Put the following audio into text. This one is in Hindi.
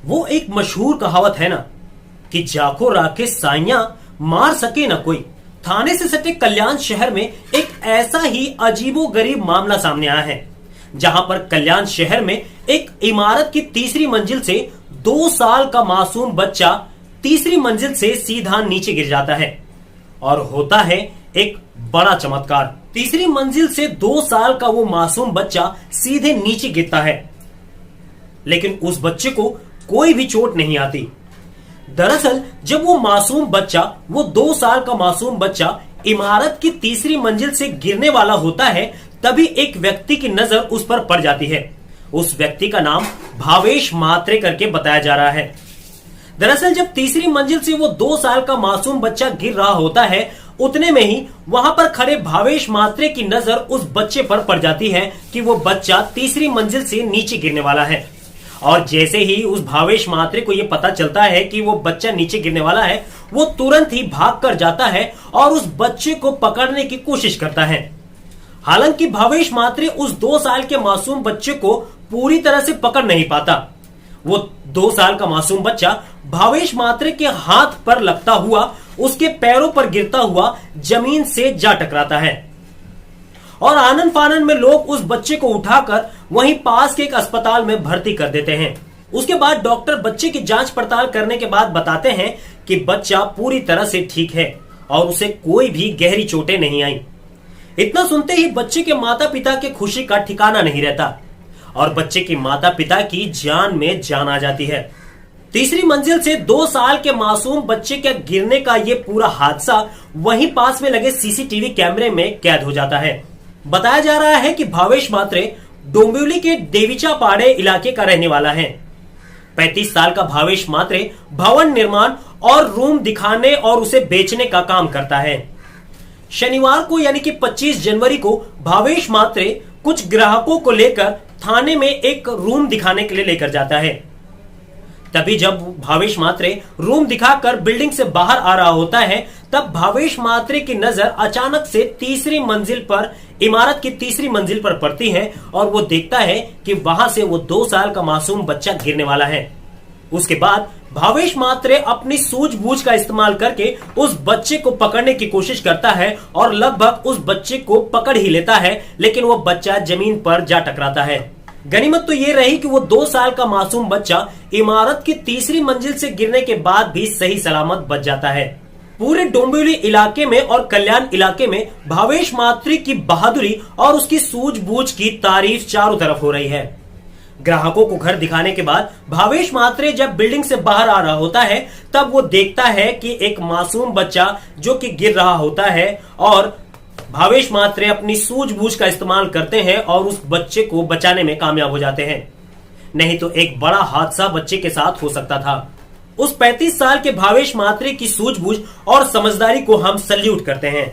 वो एक मशहूर कहावत है ना कि जाको राखे साइयां मार सके ना कोई। थाने से सटे कल्याण शहर में एक ऐसा ही अजीबोगरीब मामला सामने आया है, जहां पर कल्याण शहर में एक इमारत की तीसरी मंजिल से 2 साल का मासूम बच्चा तीसरी मंजिल से सीधा नीचे गिर जाता है और होता है एक बड़ा चमत्कार। तीसरी मंजिल से 2 साल का वो मासूम बच्चा सीधे नीचे गिरता है, लेकिन उस बच्चे को कोई भी चोट नहीं आती। दरअसल जब वो मासूम बच्चा, वो 2 साल का मासूम बच्चा इमारत की तीसरी मंजिल से गिरने वाला होता है, तभी एक व्यक्ति की नजर उस पर पड़ जाती है। उस व्यक्ति का नाम भावेश मात्रे करके बताया जा रहा है। दरअसल जब तीसरी मंजिल से वो 2 साल का मासूम बच्चा गिर रहा होता है, उतने में ही वहां पर खड़े भावेश मात्रे की नजर उस बच्चे पर पड़ जाती है कि वो बच्चा तीसरी मंजिल से नीचे गिरने वाला है। और जैसे ही उस भावेश मात्रे को यह पता चलता है कि वो बच्चा नीचे गिरने वाला है, वो तुरंत ही भाग कर जाता है और उस बच्चे को पकड़ने की कोशिश करता है। हालांकि भावेश मात्रे उस 2 साल के मासूम बच्चे को पूरी तरह से पकड़ नहीं पाता। वो 2 साल का मासूम बच्चा भावेश मात्रे के हाथ पर लगता हुआ उसके पैरों पर गिरता हुआ जमीन से जा टकराता है और आनन फानन में लोग उस बच्चे को उठाकर वहीं पास के एक अस्पताल में भर्ती कर देते हैं। उसके बाद डॉक्टर बच्चे की जांच पड़ताल करने के बाद बताते हैं कि बच्चा पूरी तरह से ठीक है और उसे कोई भी गहरी चोटें नहीं आई। इतना सुनते ही बच्चे के माता पिता के खुशी का ठिकाना नहीं रहता और बच्चे के माता पिता की जान में जान आ जाती है। तीसरी मंजिल से 2 साल के मासूम बच्चे के गिरने का यह पूरा हादसा वहीं पास में लगे सीसीटीवी कैमरे में कैद हो जाता है। बताया जा रहा है कि भावेश मात्रे डोंबिवली के देवीचा पाड़े इलाके का रहने वाला है। 35 साल का भावेश मात्रे भवन निर्माण और रूम दिखाने और उसे बेचने का काम करता है। शनिवार को यानी कि 25 जनवरी को भावेश मात्रे कुछ ग्राहकों को लेकर थाने में एक रूम दिखाने के लिए लेकर जाता है। तभी जब भावेश मात्रे रूम दिखाकर बिल्डिंग से बाहर आ रहा होता है, तब भावेश मात्रे की नजर अचानक से तीसरी मंजिल पर, इमारत की तीसरी मंजिल पर पड़ती है और वो देखता है कि वहां से वो 2 साल का मासूम बच्चा गिरने वाला है। उसके बाद भावेश मात्रे अपनी सूझबूझ का इस्तेमाल करके उस बच्चे को पकड़ने की कोशिश करता है और लगभग उस बच्चे को पकड़ ही लेता है, लेकिन वो बच्चा जमीन पर जा टकराता है। गनीमत तो ये रही कि वो 2 साल का मासूम बच्चा इमारत की तीसरी मंजिल से गिरने के बाद भी सही सलामत बच जाता है। पूरे डोंबिवली इलाके में और कल्याण इलाके में भावेश मात्रे की बहादुरी और उसकी सूझबूझ की तारीफ चारों तरफ हो रही है। ग्राहकों को घर दिखाने के बाद भावेश मात्रे जब बिल्डिंग से बाहर आ रहा होता है, तब वो देखता है कि एक मासूम बच्चा जो कि गिर रहा होता है और भावेश मात्रे अपनी सूझबूझ का इस्तेमाल करते हैं और उस बच्चे को बचाने में कामयाब हो जाते हैं। नहीं तो एक बड़ा हादसा बच्चे के साथ हो सकता था। उस 35 साल के भावेश मात्रे की सूझबूझ और समझदारी को हम सल्यूट करते हैं।